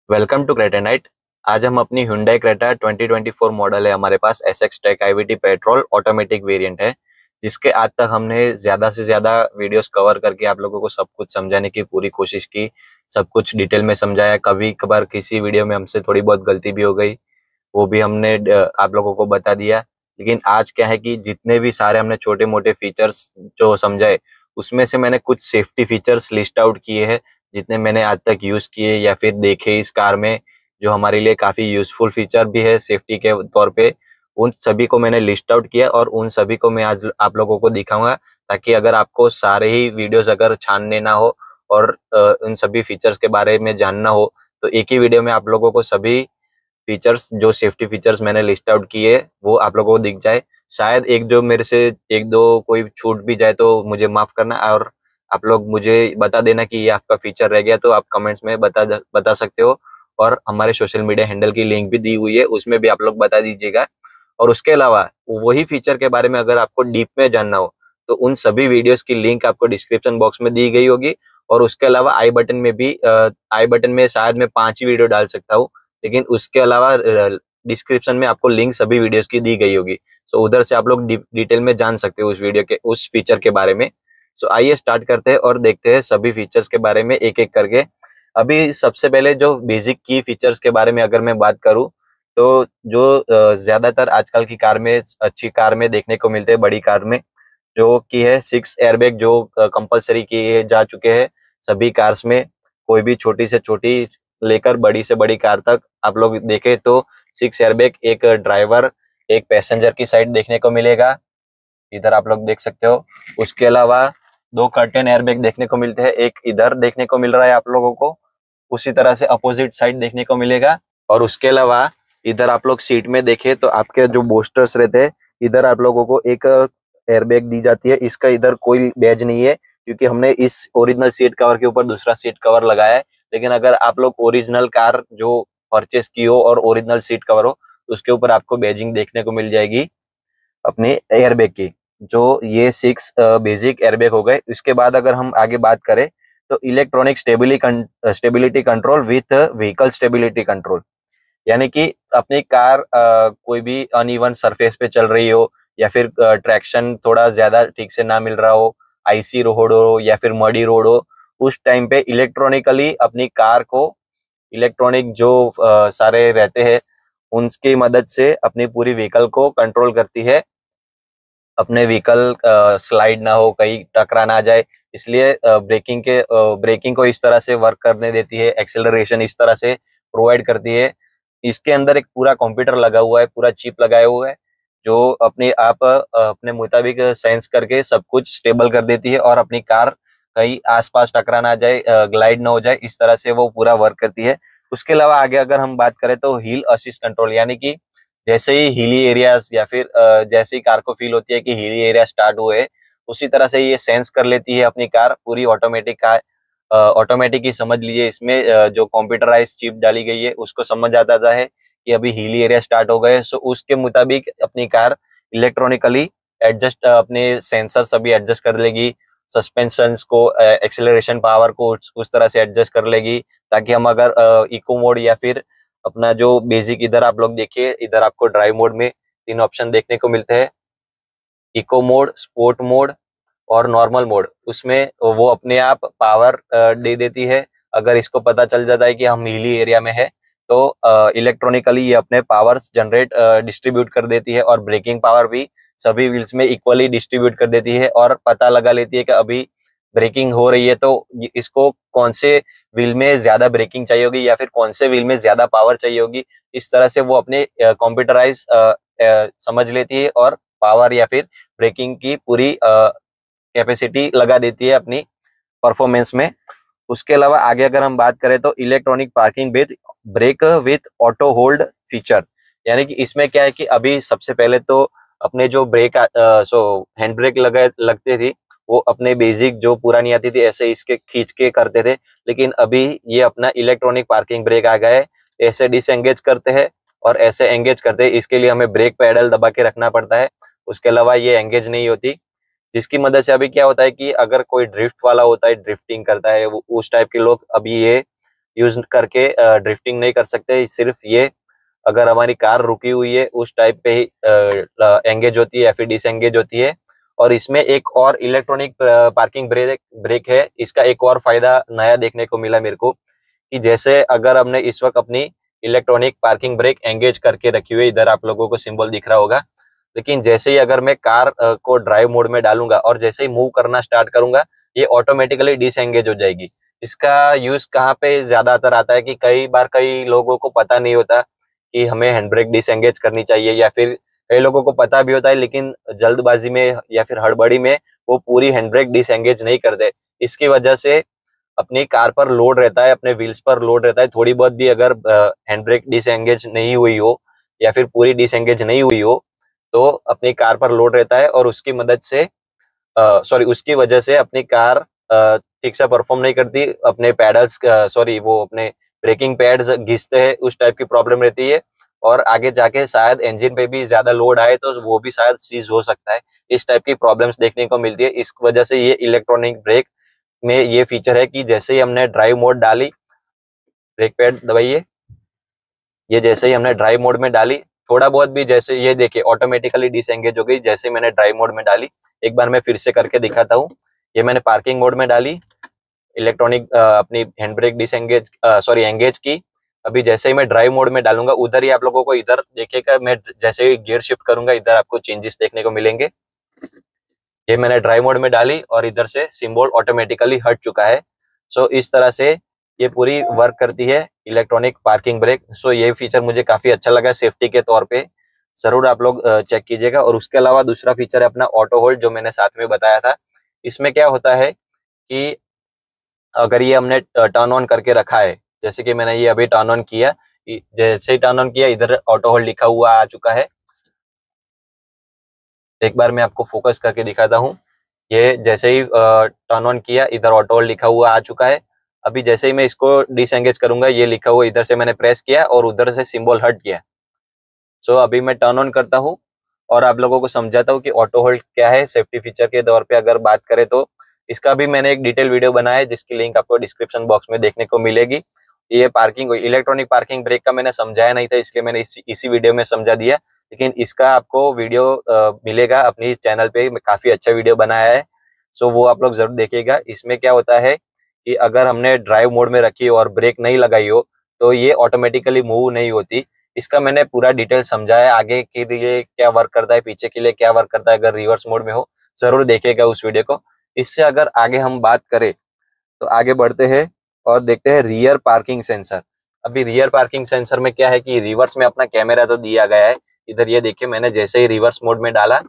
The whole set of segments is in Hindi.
Welcome to Creta night. आज हम अपनी Hyundai क्रेटा 2024 मॉडल है हमारे पास। SX tech IVT petrol automatic variant है, जिसके आज तक हमने ज़्यादा से ज़्यादा वीडियोस कवर करके आप लोगों को सब कुछ समझाने की पूरी कोशिश की। सब कुछ डिटेल में समझाया। कभी कभार किसी वीडियो में हमसे थोड़ी बहुत गलती भी हो गई, वो भी हमने आप लोगों को बता दिया। लेकिन आज क्या है कि जितने भी सारे हमने छोटे मोटे फीचर्स जो समझाए, उसमें से मैंने कुछ सेफ्टी फीचर्स लिस्ट आउट किए हैं, जितने मैंने आज तक यूज़ किए या फिर देखे इस कार में, जो हमारे लिए काफ़ी यूज़फुल फीचर भी है सेफ्टी के तौर पे। उन सभी को मैंने लिस्ट आउट किया और उन सभी को मैं आज आप लोगों को दिखाऊंगा, ताकि अगर आपको सारे ही वीडियोस अगर छानने ना हो और उन सभी फीचर्स के बारे में जानना हो, तो एक ही वीडियो में आप लोगों को सभी फीचर्स, जो सेफ्टी फीचर्स मैंने लिस्ट आउट किए, वो आप लोगों को दिख जाए। शायद एक जो मेरे से एक दो कोई छूट भी जाए तो मुझे माफ करना, और आप लोग मुझे बता देना कि ये आपका फीचर रह गया, तो आप कमेंट्स में बता सकते हो। और हमारे सोशल मीडिया हैंडल की लिंक भी दी हुई है, उसमें भी आप लोग बता दीजिएगा। और उसके अलावा वही फीचर के बारे में अगर आपको डीप में जानना हो, तो उन सभी वीडियोस की लिंक आपको डिस्क्रिप्शन बॉक्स में दी गई होगी। और उसके अलावा आई बटन में भी आई बटन में शायद मैं 5 ही वीडियो डाल सकता हूँ, लेकिन उसके अलावा डिस्क्रिप्शन में आपको लिंक सभी वीडियोस की दी गई होगी। सो उधर से आप लोग डिटेल में जान सकते हो उस वीडियो के उस फीचर के बारे में। सो आइए स्टार्ट करते हैं और देखते हैं सभी फीचर्स के बारे में एक एक करके। अभी सबसे पहले जो बेसिक की फीचर्स के बारे में अगर मैं बात करूं, तो जो ज्यादातर आजकल की कार में, अच्छी कार में देखने को मिलते हैं, बड़ी कार में, जो कि है 6 एयरबैग, जो कंपलसरी किए जा चुके हैं सभी कार्स में। कोई भी छोटी से छोटी लेकर बड़ी से बड़ी कार तक आप लोग देखें तो 6 एयरबैग, एक ड्राइवर एक पैसेंजर की साइड देखने को मिलेगा, इधर आप लोग देख सकते हो। उसके अलावा 2 कर्टेन एयरबैग देखने को मिलते हैं, एक इधर देखने को मिल रहा है आप लोगों को, उसी तरह से अपोजिट साइड देखने को मिलेगा। और उसके अलावा इधर आप लोग सीट में देखें तो आपके जो बोस्टर्स रहते हैं, इधर आप लोगों को एक एयरबैग दी जाती है। इसका इधर कोई बैज नहीं है, क्योंकि हमने इस ओरिजिनल सीट कवर के ऊपर दूसरा सीट कवर लगाया है। लेकिन अगर आप लोग ओरिजिनल कार जो परचेस की हो और ओरिजिनल सीट कवर हो, तो उसके ऊपर आपको बैजिंग देखने को मिल जाएगी अपने एयरबैग की। जो ये 6 बेसिक एयरबैग हो गए। इसके बाद अगर हम आगे बात करें, तो electronic stability control with vehicle stability control, यानी कि अपनी कार कोई भी अनइवन सरफेस पे चल रही हो, या फिर ट्रैक्शन थोड़ा ज्यादा ठीक से ना मिल रहा हो, आईसी रोड हो या फिर मडी रोड हो, उस टाइम पे इलेक्ट्रॉनिकली अपनी कार को, इलेक्ट्रॉनिक जो सारे रहते हैं, उनकी मदद से अपनी पूरी व्हीकल को कंट्रोल करती है। अपने व्हीकल स्लाइड ना हो, कहीं टकरा ना जाए, इसलिए ब्रेकिंग को इस तरह से वर्क करने देती है, एक्सेलरेशन इस तरह से प्रोवाइड करती है। इसके अंदर एक पूरा कंप्यूटर लगा हुआ है, पूरा चिप लगाया हुआ है, जो अपने आप अपने मुताबिक सेंस करके सब कुछ स्टेबल कर देती है, और अपनी कार कहीं आसपास टकरा ना जाए, ग्लाइड ना हो जाए, इस तरह से वो पूरा वर्क करती है। उसके अलावा आगे अगर हम बात करें, तो हिल असिस्ट कंट्रोल, यानी कि जैसे ही हिली एरियाज या फिर जैसे ही कार को फील होती है कि हिली एरिया स्टार्ट हुए, उसी तरह से ये सेंस कर लेती है अपनी कार, पूरी ऑटोमेटिक कार। ऑटोमेटिक ही समझ लीजिए, इसमें जो कंप्यूटराइज चिप डाली गई है उसको समझ आता है कि अभी हिली एरिया स्टार्ट हो गए। सो उसके मुताबिक अपनी कार इलेक्ट्रॉनिकली एडजस्ट, अपने सेंसर सभी एडजस्ट कर लेगी, सस्पेंशन को, एक्सेलरेशन पावर को उस तरह से एडजस्ट कर लेगी, ताकि हम अगर इको मोड या फिर अपना जो बेसिक, इधर आप लोग देखिए, इधर आपको ड्राइव मोड में 3 ऑप्शन देखने को मिलते हैं, इको मोड, स्पोर्ट मोड और नॉर्मल मोड। उसमें वो अपने आप पावर दे देती है। अगर इसको पता चल जाता है कि हम हिली एरिया में है, तो इलेक्ट्रॉनिकली ये अपने पावर्स जनरेट डिस्ट्रीब्यूट कर देती है, और ब्रेकिंग पावर भी सभी व्हील्स में इक्वली डिस्ट्रीब्यूट कर देती है, और पता लगा लेती है कि अभी ब्रेकिंग हो रही है, तो इसको कौन से व्हील में ज्यादा ब्रेकिंग चाहिए होगी या फिर कौन से व्हील में ज्यादा पावर चाहिए होगी। इस तरह से वो अपने कंप्यूटराइज समझ लेती है, और पावर या फिर ब्रेकिंग की पूरी कैपेसिटी लगा देती है अपनी परफॉर्मेंस में। उसके अलावा आगे अगर हम बात करें, तो electronic parking with brake with auto hold feature, यानी कि इसमें क्या है कि अभी सबसे पहले तो अपने जो ब्रेक हैंड ब्रेक लगते थी, वो अपने बेसिक जो पुरानी आती थी ऐसे इसके खींच के करते थे। लेकिन अभी ये अपना इलेक्ट्रॉनिक पार्किंग ब्रेक आ गया है, ऐसे डिसएंगेज करते हैं और ऐसे एंगेज करते हैं। इसके लिए हमें ब्रेक पैडल दबा के रखना पड़ता है, उसके अलावा ये एंगेज नहीं होती। जिसकी मदद से अभी क्या होता है कि अगर कोई ड्रिफ्ट वाला होता है, ड्रिफ्टिंग करता है, वो उस टाइप के लोग, अभी ये यूज करके ड्रिफ्टिंग नहीं कर सकते। सिर्फ ये अगर हमारी कार रुकी हुई है उस टाइप पे ही एंगेज होती है या फिर डिसएंगेज होती है। और इसमें एक और इलेक्ट्रॉनिक पार्किंग ब्रेक ब्रेक है। इसका एक और फायदा नया देखने को मिला मेरे को कि जैसे अगर हमने इस वक्त अपनी इलेक्ट्रॉनिक पार्किंग ब्रेक एंगेज करके रखी हुई, इधर आप लोगों को सिंबल दिख रहा होगा, लेकिन जैसे ही अगर मैं कार को ड्राइव मोड में डालूंगा और जैसे ही मूव करना स्टार्ट करूंगा, ये ऑटोमेटिकली डिसएंगेज हो जाएगी। इसका यूज कहाँ पे ज्यादातर आता है कि कई बार कई लोगों को पता नहीं होता कि हमें हैंड ब्रेक डिसएंगेज करनी चाहिए, या फिर कई लोगों को पता भी होता है लेकिन जल्दबाजी में या फिर हड़बड़ी में वो पूरी हैंड ब्रेक डिसएंगेज नहीं करते। इसकी वजह से अपनी कार पर लोड रहता है, अपने व्हील्स पर लोड रहता है, थोड़ी बहुत भी अगर हैंड ब्रेक डिसएंगेज नहीं हुई हो या फिर पूरी डिसएंगेज नहीं हुई हो तो अपनी कार पर लोड रहता है और उसकी मदद से उसकी वजह से अपनी कार ठीक से परफॉर्म नहीं करती, अपने पैडल्स वो अपने ब्रेकिंग पैड्स घिसते हैं, उस टाइप की प्रॉब्लम रहती है। और आगे जाके शायद इंजन पे भी ज्यादा लोड आए तो वो भी शायद सीज हो सकता है। इस टाइप की प्रॉब्लम्स देखने को मिलती है। इस वजह से ये इलेक्ट्रॉनिक ब्रेक में ये फीचर है कि जैसे ही हमने ड्राइव मोड डाली, ब्रेक पैड दबाइए, ये जैसे ही हमने ड्राइव मोड में डाली, थोड़ा बहुत भी जैसे ये देखिए ऑटोमेटिकली डिसएंगेज हो गई जैसे मैंने ड्राइव मोड में डाली। एक बार मैं फिर से करके दिखाता हूँ। ये मैंने पार्किंग मोड में डाली, इलेक्ट्रॉनिक अपनी हैंड ब्रेक डिसएंगेज एंगेज की। अभी जैसे ही मैं ड्राइव मोड में डालूंगा उधर ही आप लोगों को इधर देखिएगा, मैं जैसे ही गियर शिफ्ट करूंगा इधर आपको चेंजेस देखने को मिलेंगे। ये मैंने ड्राइव मोड में डाली और इधर से सिंबल ऑटोमेटिकली हट चुका है। सो इस तरह से ये पूरी वर्क करती है इलेक्ट्रॉनिक पार्किंग ब्रेक। सो ये फीचर मुझे काफी अच्छा लगा सेफ्टी के तौर पे, जरूर आप लोग चेक कीजिएगा। और उसके अलावा दूसरा फीचर है अपना ऑटो होल्ड, जो मैंने साथ में बताया था। इसमें क्या होता है कि अगर ये हमने टर्न ऑन करके रखा है, जैसे कि मैंने ये अभी टर्न ऑन किया, जैसे ही टर्न ऑन किया इधर ऑटो होल्ड लिखा हुआ आ चुका है। एक बार मैं आपको फोकस करके दिखाता हूँ। ये जैसे ही टर्न ऑन किया इधर ऑटो होल्ड लिखा हुआ आ चुका है। अभी जैसे ही मैं इसको डिसएंगेज करूंगा, ये लिखा हुआ इधर से मैंने प्रेस किया और उधर से सिंबल हट गया। सो अभी मैं टर्न ऑन करता हूँ और आप लोगों को समझाता हूँ कि ऑटो होल्ड क्या है सेफ्टी फीचर के तौर पे अगर बात करें तो। इसका भी मैंने एक डिटेल वीडियो बनाया है जिसकी लिंक आपको डिस्क्रिप्शन बॉक्स में देखने को मिलेगी। ये पार्किंग इलेक्ट्रॉनिक पार्किंग ब्रेक का मैंने समझाया नहीं था, इसलिए मैंने इसी वीडियो में समझा दिया। लेकिन इसका आपको वीडियो मिलेगा अपनी चैनल पे, काफी अच्छा वीडियो बनाया है। सो वो आप लोग जरूर देखिएगा। इसमें क्या होता है कि अगर हमने ड्राइव मोड में रखी हो और ब्रेक नहीं लगाई हो तो ये ऑटोमेटिकली मूव नहीं होती। इसका मैंने पूरा डिटेल समझाया है, आगे के लिए क्या वर्क करता है, पीछे के लिए क्या वर्क करता है अगर रिवर्स मोड में हो। जरूर देखिएगा उस वीडियो को। इससे अगर आगे हम बात करें तो आगे बढ़ते हैं और देखते हैं रियर पार्किंग सेंसर। अभी रियर पार्किंग सेंसर में क्या है कि रिवर्स में अपना कैमरा तो दिया गया है। इधर ये देखिए, मैंने जैसे ही रिवर्स मोड में डाला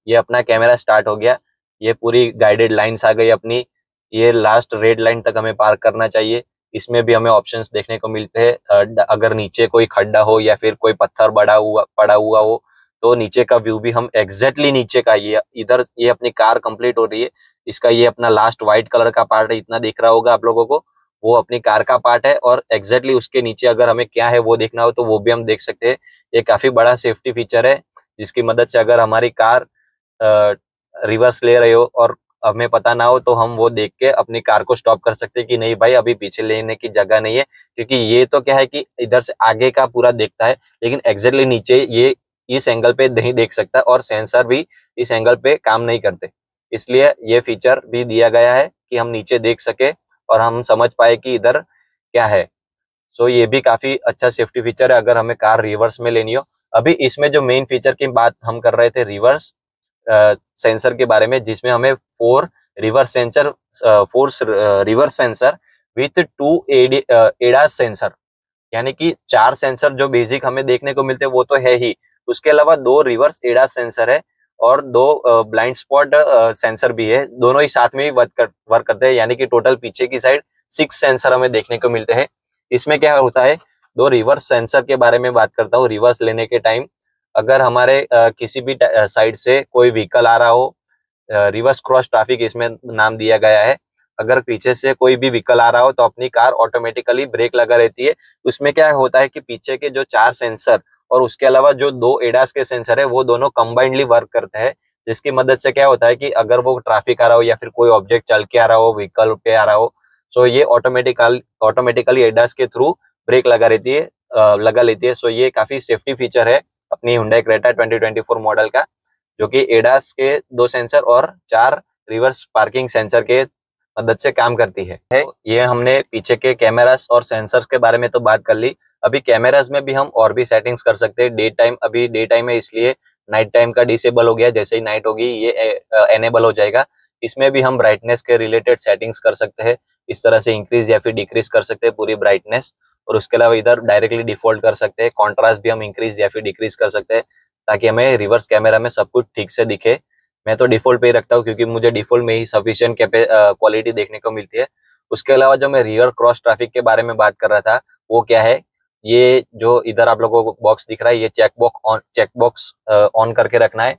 ये अपना कैमरा स्टार्ट हो गया। ये पूरी गाइडेड लाइंस आ गई अपनी, ये लास्ट रेड लाइन तक हमें पार्क करना चाहिए। इसमें भी हमें ऑप्शंस देखने को मिलते हैं। अगर नीचे कोई खड्डा हो या फिर कोई पत्थर पड़ा हुआ हो तो नीचे का व्यू भी हम एग्जैक्टली नीचे का, ये इधर ये अपनी कार कंप्लीट हो रही है, इसका ये अपना लास्ट व्हाइट कलर का पार्ट है, इतना दिख रहा होगा आप लोगों को, वो अपनी कार का पार्ट है। और एग्जैक्टली उसके नीचे अगर हमें क्या है वो देखना हो तो वो भी हम देख सकते हैं। ये काफी बड़ा सेफ्टी फीचर है जिसकी मदद से अगर हमारी कार रिवर्स ले रहे हो और हमें पता ना हो तो हम वो देख के अपनी कार को स्टॉप कर सकते हैं कि नहीं भाई अभी पीछे लेने की जगह नहीं है। क्योंकि ये तो क्या है कि इधर से आगे का पूरा देखता है लेकिन एग्जैक्टली नीचे ये इस एंगल पे नहीं देख सकता और सेंसर भी इस एंगल पे काम नहीं करते। इसलिए ये फीचर भी दिया गया है कि हम नीचे देख सके और हम समझ पाए कि इधर क्या है। सो ये भी काफी अच्छा सेफ्टी फीचर है अगर हमें कार रिवर्स में लेनी हो। अभी इसमें जो मेन फीचर की बात हम कर रहे थे रिवर्स सेंसर के बारे में, जिसमें हमें four rivers sensor with to ADAS sensor, यानी कि 4 सेंसर जो बेसिक हमें देखने को मिलते हैं वो तो है ही, उसके अलावा 2 रिवर्स एडास सेंसर है और 2 ब्लाइंड स्पॉट सेंसर भी है। दोनों ही साथ में ही वर्क करते हैं, यानी कि टोटल पीछे की साइड 6 सेंसर हमें देखने को मिलते हैं। इसमें क्या होता है, 2 रिवर्स सेंसर के बारे में बात करता हूँ। रिवर्स लेने के टाइम अगर हमारे किसी भी साइड से कोई व्हीकल आ रहा हो, रिवर्स क्रॉस ट्रैफिक इसमें नाम दिया गया है, अगर पीछे से कोई भी व्हीकल आ रहा हो तो अपनी कार ऑटोमेटिकली ब्रेक लगा रहती है। उसमें क्या होता है कि पीछे के जो 4 सेंसर और उसके अलावा जो 2 एडास के सेंसर है वो दोनों कंबाइंडली वर्क करते हैं, जिसकी मदद से क्या होता है कि अगर वो ट्रैफिक आ रहा हो या फिर कोई ऑब्जेक्ट चल के आ रहा हो, व्हीकल पे आ रहा हो, सो ये ऑटोमेटिकली एडास के थ्रू ब्रेक लगा लेती है। सो ये काफी सेफ्टी फीचर है अपनी Hyundai Creta 2024 मॉडल का, जो कि एडास के 2 सेंसर और 4 रिवर्स पार्किंग सेंसर के मदद से काम करती है। ये हमने पीछे के कैमरास और सेंसर्स के बारे में तो बात कर ली। अभी कैमरास में भी हम और भी सेटिंग्स कर सकते हैं। अभी डे टाइम है, इसलिए नाइट टाइम का डिसेबल हो गया। जैसे ही नाइट होगी ये एनेबल हो जाएगा। इसमें भी हम ब्राइटनेस के रिलेटेड सेटिंग्स कर सकते हैं। इस तरह से इंक्रीज या फिर डिक्रीज कर सकते हैं पूरी ब्राइटनेस। और उसके अलावा इधर डायरेक्टली डिफॉल्ट कर सकते हैं। कॉन्ट्रास्ट भी हम इंक्रीज या फिर डिक्रीज कर सकते हैं, ताकि हमें रिवर्स कैमरा में सब कुछ ठीक से दिखे। मैं तो डिफॉल्ट पे ही रखता हूँ, क्योंकि मुझे डिफॉल्ट में ही सफिशिएंट क्वालिटी देखने को मिलती है। उसके अलावा जो मैं रिवर क्रॉस ट्रैफिक के बारे में बात कर रहा था, वो क्या है, ये जो इधर आप लोगों को बॉक्स दिख रहा है, ये चेक बॉक्स ऑन करके रखना है।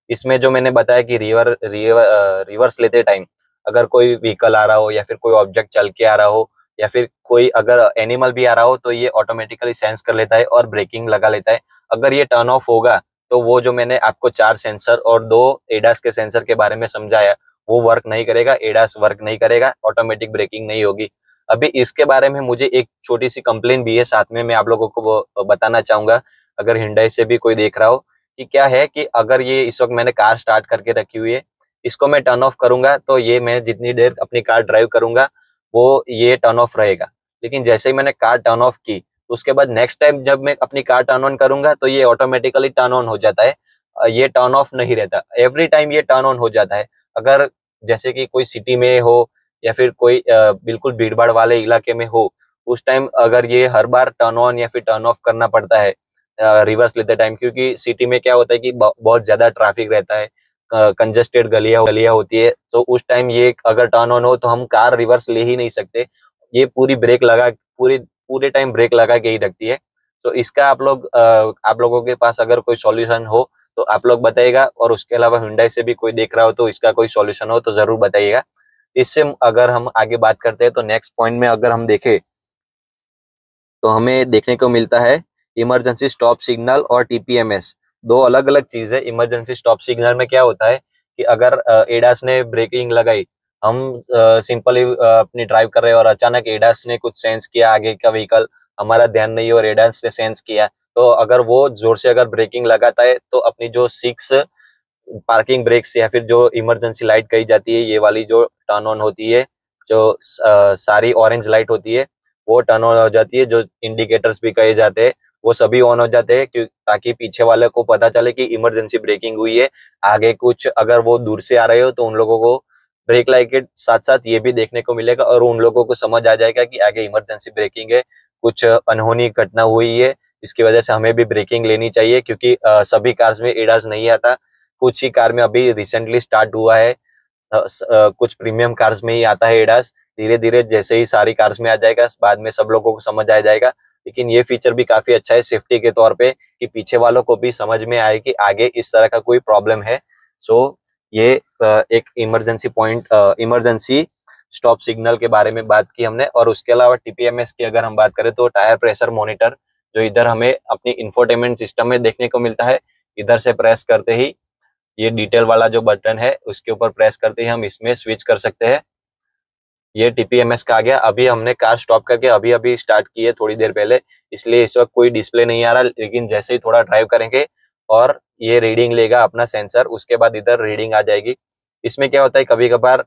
इसमें जो मैंने बताया कि रिवर्स लेते टाइम अगर कोई व्हीकल आ रहा हो या फिर कोई ऑब्जेक्ट चल के आ रहा हो या फिर कोई अगर एनिमल भी आ रहा हो, तो ये ऑटोमेटिकली सेंस कर लेता है और ब्रेकिंग लगा लेता है। अगर ये टर्न ऑफ होगा तो वो जो मैंने आपको 4 सेंसर और 2 एडास के सेंसर के बारे में समझाया, वो वर्क नहीं करेगा, एडास वर्क नहीं करेगा, ऑटोमेटिक ब्रेकिंग नहीं होगी। अभी इसके बारे में मुझे एक छोटी सी कंप्लेन भी है, साथ में मैं आप लोगों को वो बताना चाहूंगा, अगर Hyundai से भी कोई देख रहा हो, कि क्या है कि अगर ये इस वक्त मैंने कार स्टार्ट करके रखी हुई है, इसको मैं टर्न ऑफ करूंगा तो ये मैं जितनी देर अपनी कार ड्राइव करूंगा वो ये टर्न ऑफ रहेगा। लेकिन जैसे ही मैंने कार टर्न ऑफ की, उसके बाद नेक्स्ट टाइम जब मैं अपनी कार टर्न ऑन करूंगा तो ये ऑटोमेटिकली टर्न ऑन हो जाता है। ये टर्न ऑफ नहीं रहता, एवरी टाइम ये टर्न ऑन हो जाता है। अगर जैसे कि कोई सिटी में हो या फिर कोई बिल्कुल भीड़ भाड़ वाले इलाके में हो, उस टाइम अगर ये हर बार टर्न ऑन या फिर टर्न ऑफ करना पड़ता है रिवर्स लेते टाइम, क्योंकि सिटी में क्या होता है कि बहुत ज्यादा ट्रैफिक रहता है, कंजेस्टेड गलियां होती है, तो उस टाइम ये अगर टर्न ऑन हो तो हम कार रिवर्स ले ही नहीं सकते। ये पूरे टाइम ब्रेक लगा के ही रखती है। तो इसका आप लोगों के पास अगर कोई सॉल्यूशन हो तो आप लोग बताइएगा, और उसके अलावा Hyundai से भी कोई देख रहा हो तो इसका कोई सॉल्यूशन हो तो जरूर बताइएगा। इससे अगर हम आगे बात करते हैं तो नेक्स्ट पॉइंट में अगर हम देखें तो हमें देखने को मिलता है इमरजेंसी स्टॉप सिग्नल और टीपीएमएस। 2 अलग अलग चीज है। इमरजेंसी स्टॉप सिग्नल में क्या होता है कि अगर एडास ने ब्रेकिंग लगाई, हम सिंपली अपनी ड्राइव कर रहे हैं और अचानक एडास ने कुछ सेंस किया, आगे का व्हीकल हमारा ध्यान नहीं है और एडास ने सेंस किया, तो अगर वो जोर से अगर ब्रेकिंग लगाता है तो अपनी जो 6 पार्किंग ब्रेक्स या फिर जो इमरजेंसी लाइट कही जाती है, ये वाली जो टर्न ऑन होती है, जो सारी ऑरेंज लाइट होती है, वो टर्न ऑन हो जाती है। जो इंडिकेटर्स भी कहे जाते हैं वो सभी ऑन हो जाते हैं, ताकि पीछे वाले को पता चले कि इमरजेंसी ब्रेकिंग हुई है। आगे कुछ अगर वो दूर से आ रहे हो तो उन लोगों को ब्रेक लाइट के साथ साथ ये भी देखने को मिलेगा और उन लोगों को समझ आ जाएगा कि आगे इमरजेंसी ब्रेकिंग है, कुछ अनहोनी घटना हुई है, इसकी वजह से हमें भी ब्रेकिंग लेनी चाहिए। क्योंकि सभी कार्स में एडास नहीं आता, कुछ ही कार में अभी रिसेंटली स्टार्ट हुआ है। कुछ प्रीमियम कार्स में ही आता है एडास। धीरे धीरे जैसे ही सारी कार्स में आ जाएगा, बाद में सब लोगों को समझ आ जाएगा। लेकिन ये फीचर भी काफी अच्छा है सेफ्टी के तौर पे, कि पीछे वालों को भी समझ में आए कि आगे इस तरह का कोई प्रॉब्लम है। सो ये एक इमरजेंसी स्टॉप सिग्नल के बारे में बात की हमने। और उसके अलावा टीपीएमएस की अगर हम बात करें तो टायर प्रेशर मॉनिटर, जो इधर हमें अपनी इंफोटेनमेंट सिस्टम में देखने को मिलता है। इधर से प्रेस करते ही ये डिटेल वाला जो बटन है उसके ऊपर प्रेस करते ही हम इसमें स्विच कर सकते हैं। ये टीपीएमएस का आ गया। अभी हमने कार स्टॉप करके अभी अभी स्टार्ट की है थोड़ी देर पहले, इसलिए इस वक्त कोई डिस्प्ले नहीं आ रहा। लेकिन जैसे ही थोड़ा ड्राइव करेंगे और ये रीडिंग लेगा अपना सेंसर, उसके बाद इधर रीडिंग आ जाएगी। इसमें क्या होता है, कभी कभार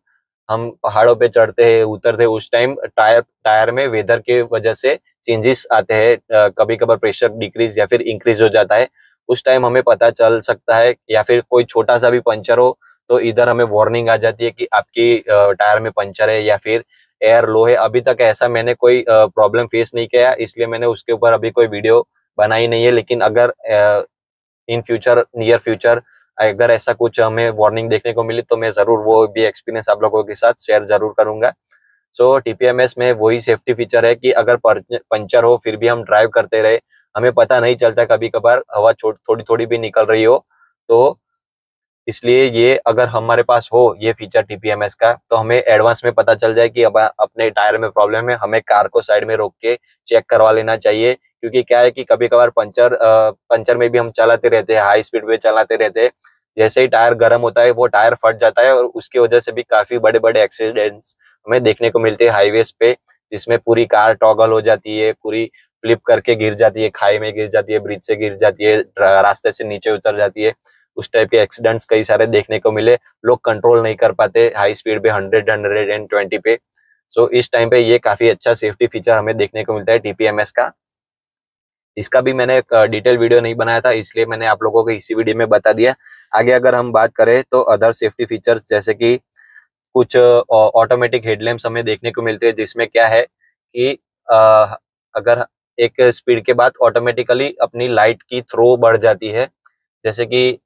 हम पहाड़ों पे चढ़ते हैं उतरते हैं, उस टाइम टायर में वेदर के वजह से चेंजेस आते हैं, कभी कभार प्रेशर डिक्रीज या फिर इंक्रीज हो जाता है। उस टाइम हमें पता चल सकता है, या फिर कोई छोटा सा भी पंचर हो तो इधर हमें वार्निंग आ जाती है कि आपकी टायर में पंचर है या फिर एयर लो है। अभी तक ऐसा मैंने कोई प्रॉब्लम फेस नहीं किया, इसलिए मैंने उसके ऊपर अभी कोई वीडियो बनाई नहीं है। लेकिन अगर इन फ्यूचर, नियर फ्यूचर, अगर ऐसा कुछ हमें वार्निंग देखने को मिली तो मैं जरूर वो भी एक्सपीरियंस आप लोगों के साथ शेयर जरूर करूंगा। सो टीपीएमएस में वही सेफ्टी फीचर है कि अगर पंचर हो फिर भी हम ड्राइव करते रहे, हमें पता नहीं चलता, कभी कभार हवा थोड़ी थोड़ी भी निकल रही हो, तो इसलिए ये अगर हमारे पास हो ये फीचर टीपीएमएस का, तो हमें एडवांस में पता चल जाए कि अब अपने टायर में प्रॉब्लम है, हमें कार को साइड में रोक के चेक करवा लेना चाहिए। क्योंकि क्या है कि कभी कभार पंचर में भी हम चलाते रहते हैं, हाई स्पीड पे चलाते रहते हैं, जैसे ही टायर गर्म होता है वो टायर फट जाता है, और उसकी वजह से भी काफी बड़े बड़े एक्सीडेंट्स हमें देखने को मिलते हैं हाईवेज पे, जिसमें पूरी कार टॉगल हो जाती है, पूरी फ्लिप करके गिर जाती है, खाई में गिर जाती है, ब्रिज से गिर जाती है, रास्ते से नीचे उतर जाती है। उस टाइप के एक्सीडेंट्स कई सारे देखने को मिले। लोग कंट्रोल नहीं कर पाते हाई स्पीड पे 100-120 पे। सो इस टाइम पे ये काफी अच्छा सेफ्टी फीचर हमें देखने को मिलता है टीपीएमएस का। इसका भी मैंने एक डिटेल वीडियो नहीं बनाया था, इसलिए मैंने आप लोगों को इसी वीडियो में बता दिया। आगे अगर हम बात करें तो अदर सेफ्टी फीचर्स, जैसे कि कुछ ऑटोमेटिक हेडलैम्प्स हमें देखने को मिलते हैं, जिसमें क्या है कि अगर एक स्पीड के बाद ऑटोमेटिकली अपनी लाइट की थ्रो बढ़ जाती है। जैसे कि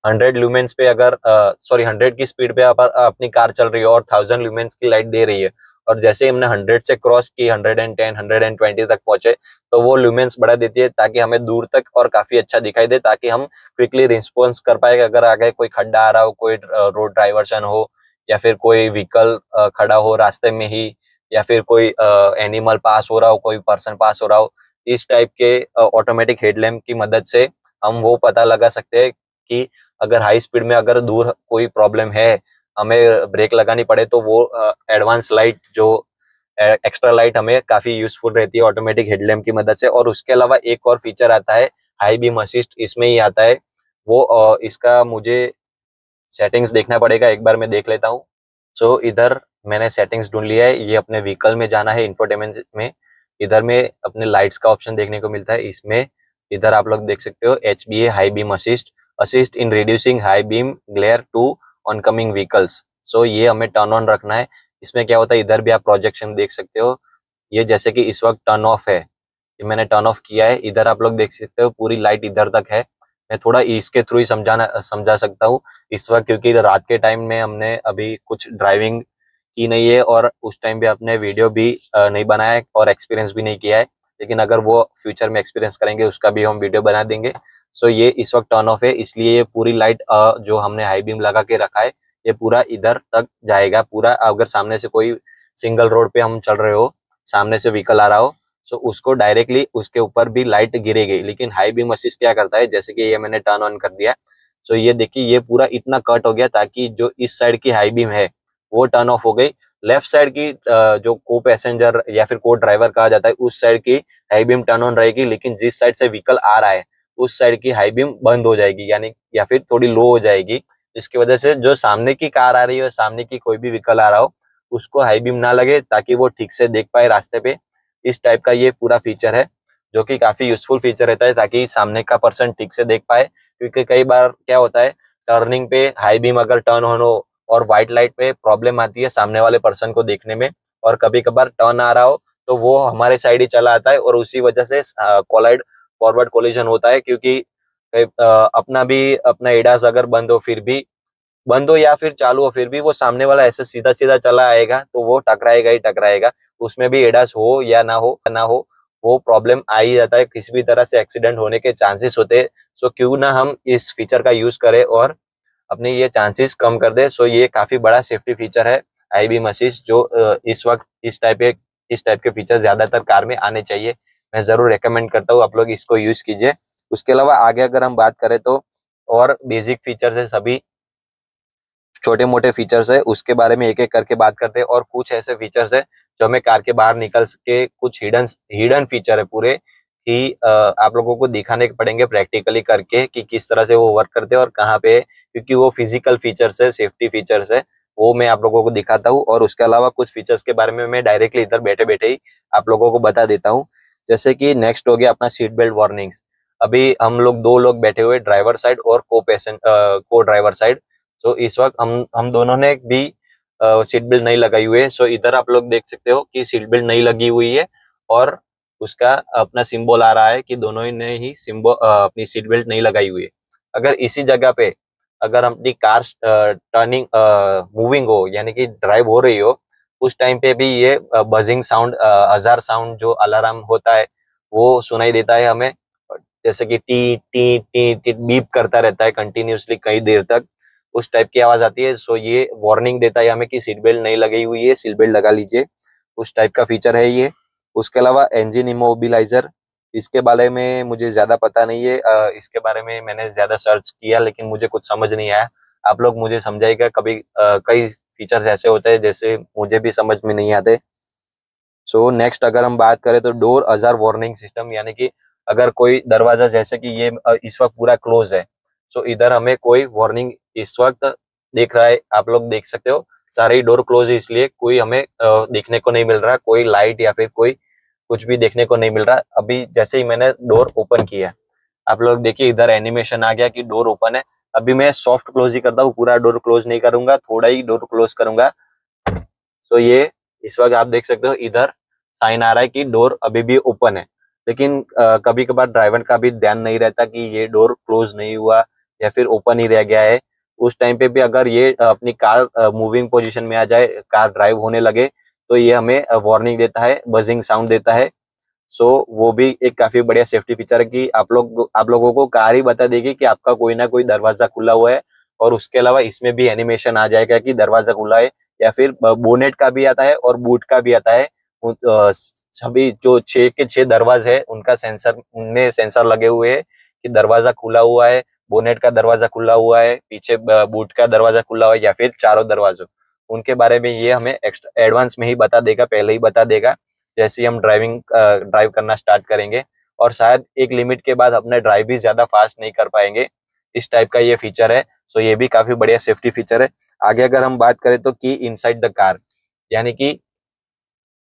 100 ल्यूमेंस पे अगर 100 की स्पीड पे अपनी कार चल रही है और 1000 ल्यूमेंस की लाइट दे रही है, और जैसे ही हमने 100 से क्रॉस की 110 120 तक पहुंचे, तो वो ल्यूमेंस बढ़ा देती है ताकि हमें दूर तक और काफी अच्छा दिखाई दे, ताकि हम क्विकली रिस्पॉन्स कर पाए अगर आगे कोई खड्डा आ रहा हो, कोई रोड डाइवर्शन हो, या फिर कोई व्हीकल खड़ा हो रास्ते में ही, या फिर कोई एनिमल पास हो रहा हो, कोई पर्सन पास हो रहा हो। इस टाइप के ऑटोमेटिक हेडलैम्प की मदद से हम वो पता लगा सकते हैं कि अगर हाई स्पीड में अगर दूर कोई प्रॉब्लम है, हमें ब्रेक लगानी पड़े, तो वो एडवांस लाइट जो एक्स्ट्रा लाइट हमें काफी यूजफुल रहती है ऑटोमेटिक हेडलैम्प की मदद से। और उसके अलावा एक और फीचर आता है हाई बीम असिस्ट, इसमें ही आता है वो। इसका मुझे सेटिंग्स देखना पड़ेगा, एक बार मैं देख लेता हूँ। सो इधर मैंने सेटिंग्स ढूंढ लिया है, ये अपने व्हीकल में जाना है, इंफोटेनमेंट में। इधर में अपने लाइट्स का ऑप्शन देखने को मिलता है, इसमें इधर आप लोग देख सकते हो HBA high beam assist, assist in reducing high beam glare to oncoming vehicles. So ये हमें टर्न ऑन रखना है। इसमें क्या होता है, इधर भी आप प्रोजेक्शन देख सकते हो, ये जैसे कि इस वक्त टर्न ऑफ है, ये मैंने टर्न ऑफ किया है। इधर आप लोग देख सकते हो पूरी लाइट इधर तक है। मैं थोड़ा इसके थ्रू ही समझा सकता हूँ इस वक्त, क्योंकि रात के टाइम में हमने अभी कुछ ड्राइविंग की नहीं है, और उस टाइम पे अपने वीडियो भी नहीं बनाया है और एक्सपीरियंस भी नहीं किया है। लेकिन अगर वो फ्यूचर में एक्सपीरियंस करेंगे, उसका भी हम वीडियो बना देंगे। सो ये इस वक्त टर्न ऑफ है, इसलिए ये पूरी लाइट जो हमने हाई बीम लगा के रखा है, ये पूरा इधर तक जाएगा पूरा। अगर सामने से कोई सिंगल रोड पे हम चल रहे हो, सामने से व्हीकल आ रहा हो, सो उसको डायरेक्टली उसके ऊपर भी लाइट गिरेगी। लेकिन हाई बीम असिस्ट क्या करता है, जैसे कि ये मैंने टर्न ऑन कर दिया, सो ये देखिए ये पूरा इतना कट हो गया ताकि जो इस साइड की हाई बीम है वो टर्न ऑफ हो गई। लेफ्ट साइड की जो को पैसेंजर या फिर को ड्राइवर कहा जाता है, उस साइड की हाई बीम टर्न ऑन रहेगी, लेकिन जिस साइड से व्हीकल आ रहा है उस साइड की हाई बीम बंद हो जाएगी, यानी या फिर थोड़ी लो हो जाएगी। इसकी वजह से जो सामने की कार आ रही है, सामने की कोई भी व्हीकल आ रहा हो, उसको हाई बीम ना लगे, ताकि वो ठीक से देख पाए रास्ते पे। इस टाइप का ये पूरा फीचर है, जो कि काफी यूजफुल फीचर रहता है, ताकि सामने का पर्सन ठीक से देख पाए। क्योंकि कई बार क्या होता है, टर्निंग पे हाई बीम अगर टर्न ऑन हो और व्हाइट लाइट पे प्रॉब्लम आती है सामने वाले पर्सन को देखने में, और कभी कभार टर्न आ रहा हो तो वो हमारे साइड ही चला आता है, और उसी वजह से कोलाइड फॉरवर्ड कोलिजन होता है। क्योंकि अपना भी अपना एडास अगर बंद हो या फिर चालू हो, फिर भी वो सामने वाला ऐसे सीधा सीधा चला आएगा, तो वो टकराएगा ही टकराएगा। उसमें भी एडास हो या ना हो, वो प्रॉब्लम आ ही जाता है, किसी भी तरह से एक्सीडेंट होने के चांसेस होते हैं। सो क्यों ना हम इस फीचर का यूज करें और अपने ये चांसेस कम कर दे। सो ये काफी बड़ा सेफ्टी फीचर है आई बीम असिस्ट, जो इस वक्त इस टाइप के फीचर ज्यादातर कार में आने चाहिए। मैं जरूर रेकमेंड करता हूँ आप लोग इसको यूज कीजिए। उसके अलावा आगे अगर हम बात करें तो और बेसिक फीचर्स है, सभी छोटे मोटे फीचर्स है, उसके बारे में एक एक करके बात करते हैं। और कुछ ऐसे फीचर्स है जो हमें कार के बाहर निकल के कुछ हिडन फीचर है पूरे, कि आप लोगों को दिखाने पड़ेंगे प्रैक्टिकली करके कि किस तरह से वो वर्क करते हैं और कहाँ पे है। क्योंकि वो फिजिकल फीचर्स है, सेफ्टी फीचर्स है, वो मैं आप लोगों को दिखाता हूँ। और उसके अलावा कुछ फीचर्स के बारे में मैं डायरेक्टली इधर बैठे बैठे ही आप लोगों को बता देता हूँ। जैसे कि नेक्स्ट हो गया अपना सीट बेल्ट वार्निंग्स। अभी हम लोग दो लोग बैठे हुए, ड्राइवर साइड और को ड्राइवर साइड। सो इस वक्त हम दोनों ने भी सीट बेल्ट नहीं लगाई हुई है। सो इधर आप लोग देख सकते हो कि सीट बेल्ट नहीं लगी हुई है, और उसका अपना सिंबल आ रहा है कि दोनों ही ने ही सिंबल अपनी सीट बेल्ट नहीं लगाई हुई है। अगर इसी जगह पे अगर अपनी कार टर्निंग मूविंग हो, यानी कि ड्राइव हो रही हो, उस टाइम पे भी ये बजिंग साउंड, हजार साउंड जो अलार्म होता है वो सुनाई देता है हमें। जैसे कि T T T T beep करता रहता है कंटिन्यूअसली कई देर तक, उस टाइप की आवाज आती है। सो ये वार्निंग देता है हमें कि सीट बेल्ट नहीं लगी हुई है, सीट बेल्ट लगा लीजिए। उस टाइप का फीचर है ये। उसके अलावा इंजन इमोबिलाइजर, इसके बारे में मुझे ज़्यादा पता नहीं है। इसके बारे में मैंने ज़्यादा सर्च किया लेकिन मुझे कुछ समझ नहीं आया। आप लोग मुझे समझाइएगा। कभी कई फीचर्स ऐसे होते हैं जैसे मुझे भी समझ में नहीं आते। सो नेक्स्ट अगर हम बात करें तो डोर अज़ार वार्निंग सिस्टम, यानी कि अगर कोई दरवाजा जैसे कि ये इस वक्त पूरा क्लोज है, सो इधर हमें कोई वार्निंग इस वक्त दिख रहा है, आप लोग देख सकते हो सारे डोर क्लोज है, इसलिए कोई हमें देखने को नहीं मिल रहा, कोई लाइट या फिर कोई कुछ भी देखने को नहीं मिल रहा। अभी जैसे ही मैंने डोर ओपन किया, आप लोग देखिए इधर एनिमेशन आ गया कि डोर ओपन है। अभी मैं सॉफ्ट क्लोज ही करता हूँ, पूरा डोर क्लोज नहीं करूंगा, थोड़ा ही डोर क्लोज करूंगा। सो ये इस वक्त आप देख सकते हो इधर साइन आ रहा है कि डोर अभी भी ओपन है। लेकिन कभी कभार ड्राइवर का भी ध्यान नहीं रहता कि ये डोर क्लोज नहीं हुआ या फिर ओपन ही रह गया है। उस टाइम पे भी अगर ये अपनी कार मूविंग पोजीशन में आ जाए, कार ड्राइव होने लगे, तो ये हमें वार्निंग देता है, बजिंग साउंड देता है। सो वो भी एक काफी बढ़िया सेफ्टी फीचर है कि आप लोगों को कार ही बता देगी कि आपका कोई ना कोई दरवाजा खुला हुआ है। और उसके अलावा इसमें भी एनिमेशन आ जाएगा कि दरवाजा खुला है, या फिर बोनेट का भी आता है और बूट का भी आता है। सभी जो 6 के 6 दरवाजे है उनका सेंसर, उनमें सेंसर लगे हुए हैं कि दरवाजा खुला हुआ है, बोनेट का दरवाजा खुला हुआ है, पीछे बूट का दरवाजा खुला हुआ है, या फिर चारों दरवाजों, उनके बारे में ये हमें एक्स्ट्रा एडवांस में ही बता देगा, पहले ही बता देगा जैसे ही हम ड्राइव करना स्टार्ट करेंगे। और शायद एक लिमिट के बाद अपने ड्राइव भी ज्यादा फास्ट नहीं कर पाएंगे। इस टाइप का ये फीचर है। सो ये भी काफी बढ़िया सेफ्टी फीचर है। आगे अगर हम बात करें तो की इनसाइड द कार, यानी कि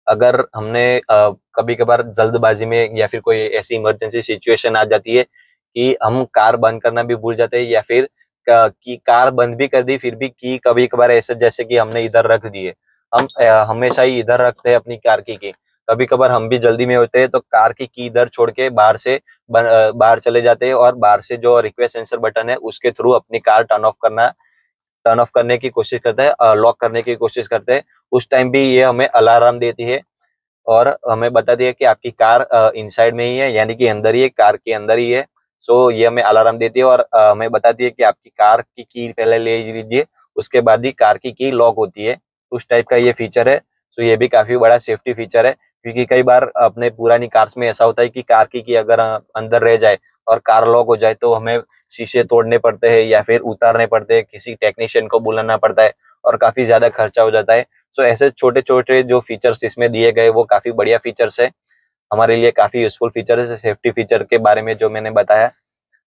अगर हमने कभी कभार जल्दबाजी में या फिर कोई ऐसी इमरजेंसी सिचुएशन आ जाती है कि हम कार बंद करना भी भूल जाते हैं, या फिर की कार बंद भी कर दी फिर भी की कभी कभार ऐसे जैसे कि हमने इधर रख दी है, हम हमेशा ही इधर रखते हैं अपनी कार की। कभी कभार हम भी जल्दी में होते हैं तो कार की इधर छोड़ के बाहर से बाहर चले जाते हैं, और बाहर से जो रिक्वेस्ट सेंसर बटन है उसके थ्रू अपनी कार टर्न ऑफ करने की कोशिश करते हैं, लॉक करने की कोशिश करते हैं। उस टाइम भी ये हमें अलार्म देती है और हमें बता दिया कि आपकी कार इनसाइड में ही है, यानी कि अंदर ही है, कार के अंदर ही है। सो ये हमें अलार्म देती है और हमें बताती है कि आपकी कार की पहले ले लीजिए, उसके बाद ही कार की लॉक होती है। उस टाइप का ये फीचर है। सो ये भी काफी बड़ा सेफ्टी फीचर है, क्योंकि कई बार अपने पुरानी कार्स में ऐसा होता है कि कार की अगर अंदर रह जाए और कार लॉक हो जाए तो हमें शीशे तोड़ने पड़ते हैं या फिर उतारने पड़ते हैं, किसी टेक्नीशियन को बुलाना पड़ता है और काफी ज्यादा खर्चा हो जाता है। सो ऐसे छोटे छोटे जो फीचर्स इसमें दिए गए वो काफी बढ़िया फीचर्स है, हमारे लिए काफी यूजफुल फीचर है सेफ्टी फीचर के बारे में जो मैंने बताया।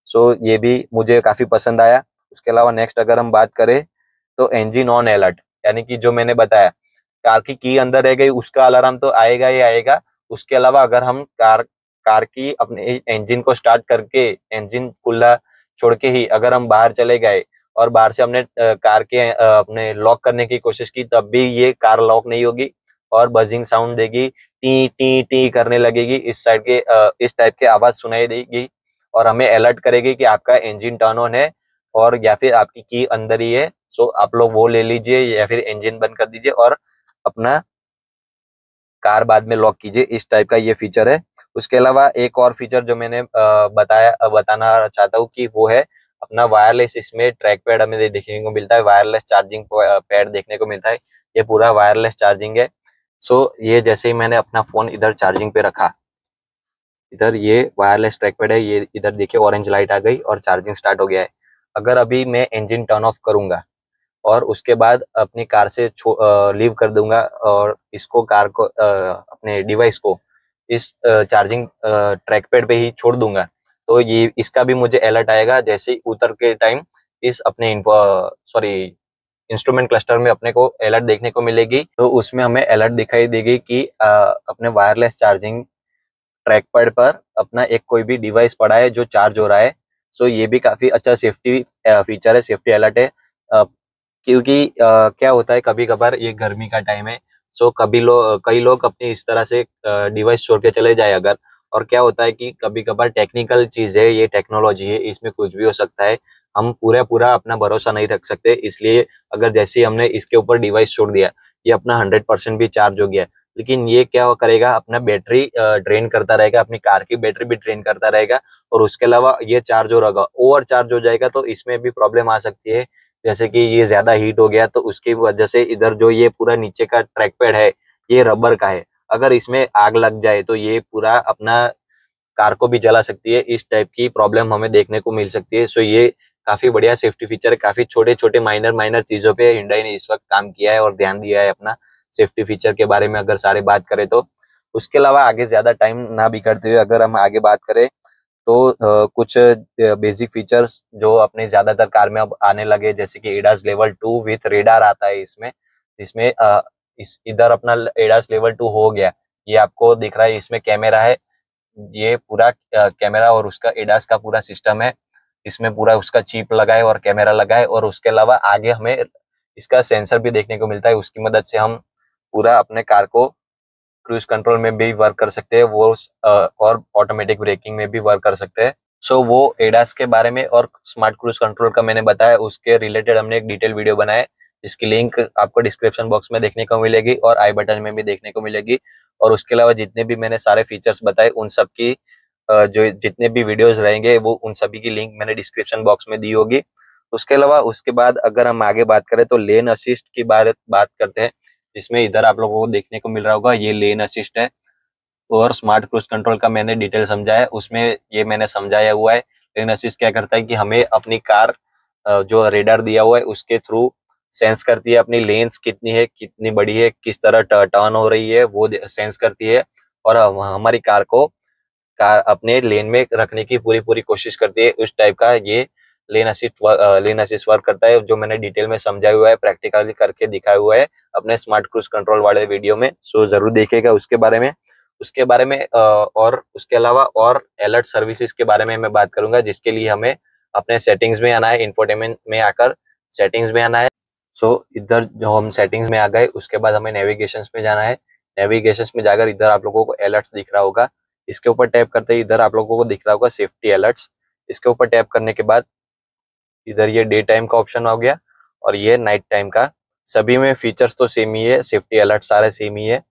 सो ये भी मुझे काफी पसंद आया। उसके अलावा नेक्स्ट अगर हम बात करें तो इंजन ऑन अलर्ट, यानी कि जो मैंने बताया कार की अंदर रह गई उसका अलार्म तो आएगा ही आएगा। उसके अलावा अगर हम कार की अपने इंजन को स्टार्ट करके इंजन खुला छोड़ के ही अगर हम बाहर चले गए और बाहर से हमने कार के अपने लॉक करने की कोशिश की, तब भी ये कार लॉक नहीं होगी और बजिंग साउंड देगी, टी टी टी करने लगेगी, इस टाइप के आवाज सुनाई देगी और हमें अलर्ट करेगी कि आपका इंजन टर्न ऑन है और या फिर आपकी की अंदर ही है। सो आप लोग वो ले लीजिए या फिर इंजन बंद कर दीजिए और अपना कार बाद में लॉक कीजिए। इस टाइप का ये फीचर है। उसके अलावा एक और फीचर जो मैंने बताना चाहता हूँ कि वो है अपना वायरलेस, इसमें ट्रैक पैड हमें देखने को मिलता है, वायरलेस चार्जिंग पैड देखने को मिलता है। ये पूरा वायरलेस चार्जिंग है। सो ये जैसे ही मैंने अपना फोन इधर चार्जिंग पे रखा, इधर ये वायरलेस ट्रैक पैड है, ये इधर देखिए ऑरेंज लाइट आ गई और चार्जिंग स्टार्ट हो गया है। अगर अभी मैं इंजन टर्न ऑफ करूंगा और उसके बाद अपनी कार से लीव कर दूंगा और इसको कार को अपने डिवाइस को इस चार्जिंग ट्रैक पैड पे ही छोड़ दूंगा, तो ये इसका भी मुझे अलर्ट आएगा जैसे ही उतर के टाइम इस अपने सॉरी इंस्ट्रूमेंट क्लस्टर में अपने को अलर्ट देखने को मिलेगी। तो उसमें हमें अलर्ट दिखाई देगी कि अपने वायरलेस चार्जिंग ट्रैक पैड पर अपना एक कोई भी डिवाइस पड़ा है जो चार्ज हो रहा है। सो ये भी काफी अच्छा सेफ्टी फीचर है, सेफ्टी अलर्ट है। क्योंकि क्या होता है कभी कभार ये गर्मी का टाइम है, सो कई लोग अपने इस तरह से डिवाइस छोड़ के चले जाए अगर, और क्या होता है कि कभी कभार टेक्निकल चीज है, ये टेक्नोलॉजी है, इसमें कुछ भी हो सकता है, हम पूरा पूरा अपना भरोसा नहीं रख सकते। इसलिए अगर जैसे ही हमने इसके ऊपर डिवाइस छोड़ दिया, ये अपना 100% भी चार्ज हो गया, लेकिन ये क्या करेगा अपना बैटरी ड्रेन करता रहेगा, अपनी कार की बैटरी भी ड्रेन करता रहेगा और उसके अलावा ये चार्ज हो रहेगा, ओवर चार्ज हो जाएगा तो इसमें भी प्रॉब्लम आ सकती है। जैसे कि ये ज्यादा हीट हो गया तो उसकी वजह से इधर जो ये पूरा नीचे का ट्रैक पैड है ये रबर का है, अगर इसमें आग लग जाए तो ये पूरा अपना कार को भी जला सकती है। इस टाइप की प्रॉब्लम हमें देखने को मिल सकती है। सो ये काफी बढ़िया सेफ्टी फीचर है। काफी छोटे छोटे माइनर चीजों पे Hyundai ने इस वक्त काम किया है और ध्यान दिया है अपना सेफ्टी फीचर के बारे में अगर सारे बात करें तो। उसके अलावा आगे ज्यादा टाइम ना भी करते हुए अगर हम आगे बात करें तो कुछ बेसिक फीचर्स जो अपने ज्यादातर कार में अब आने लगे, जैसे कि एडास लेवल 2 विथ रेडार आता है इसमें, जिसमें इस इधर अपना एडास लेवल 2 हो गया। ये आपको दिख रहा है, इसमें कैमरा है, ये पूरा कैमरा और उसका एडास का पूरा सिस्टम है। इसमें पूरा उसका चिप लगा है और कैमरा लगा है, और उसके अलावा आगे हमें इसका सेंसर भी देखने को मिलता है। उसकी मदद से हम पूरा अपने कार को क्रूज कंट्रोल में भी वर्क कर सकते हैं, वो और ऑटोमेटिक ब्रेकिंग में भी वर्क कर सकते हैं। सो वो एडास के बारे में और स्मार्ट क्रूज कंट्रोल का मैंने बताया, उसके रिलेटेड हमने एक डिटेल वीडियो बनाया, जिसकी लिंक आपको डिस्क्रिप्शन बॉक्स में देखने को मिलेगी और आई बटन में भी देखने को मिलेगी। और उसके अलावा जितने भी मैंने सारे फीचर्स बताए उन सब की जो जितने भी वीडियोस रहेंगे वो उन सभी की लिंक मैंने डिस्क्रिप्शन बॉक्स में दी होगी। उसके अलावा उसके बाद अगर हम आगे बात करें तो लेन असिस्ट की बात करते हैं, जिसमें इधर आप लोगों को देखने को मिल रहा होगा, ये लेन असिस्ट है। और स्मार्ट क्रूज कंट्रोल का मैंने डिटेल समझाया, उसमें ये मैंने समझाया हुआ है। लेन असिस्ट क्या करता है कि हमें अपनी कार जो रेडार दिया हुआ है उसके थ्रू सेंस करती है अपनी लेन्स कितनी है, कितनी बड़ी है, किस तरह टर्न हो रही है, वो सेंस करती है और हमारी कार को अपने लेन में रखने की पूरी पूरी कोशिश करती है। उस टाइप का ये लेन असिस्ट वर्क करता है, जो मैंने डिटेल में समझाया हुआ है, प्रैक्टिकली करके दिखाया हुआ है अपने स्मार्ट क्रूज कंट्रोल वाले वीडियो में। सो जरूर देखिएगा उसके बारे में। और उसके अलावा और अलर्ट सर्विसेज के बारे में मैं बात करूंगा, जिसके लिए हमें अपने सेटिंग्स में आना है, इंफोटेनमेंट में आकर सेटिंग्स में आना है। सो इधर जो हम सेटिंग्स में आ गए, उसके बाद हमें नेविगेशन में जाना है। नेविगेशन में जाकर इधर आप लोगों को अलर्ट्स दिख रहा होगा, इसके ऊपर टैप करते ही इधर आप लोगों को दिख रहा होगा सेफ्टी अलर्ट्स। इसके ऊपर टैप करने के बाद इधर ये डे टाइम का ऑप्शन हो गया और ये नाइट टाइम का। सभी में फीचर्स तो सेम ही है, सेफ्टी अलर्ट सारे सेम ही है।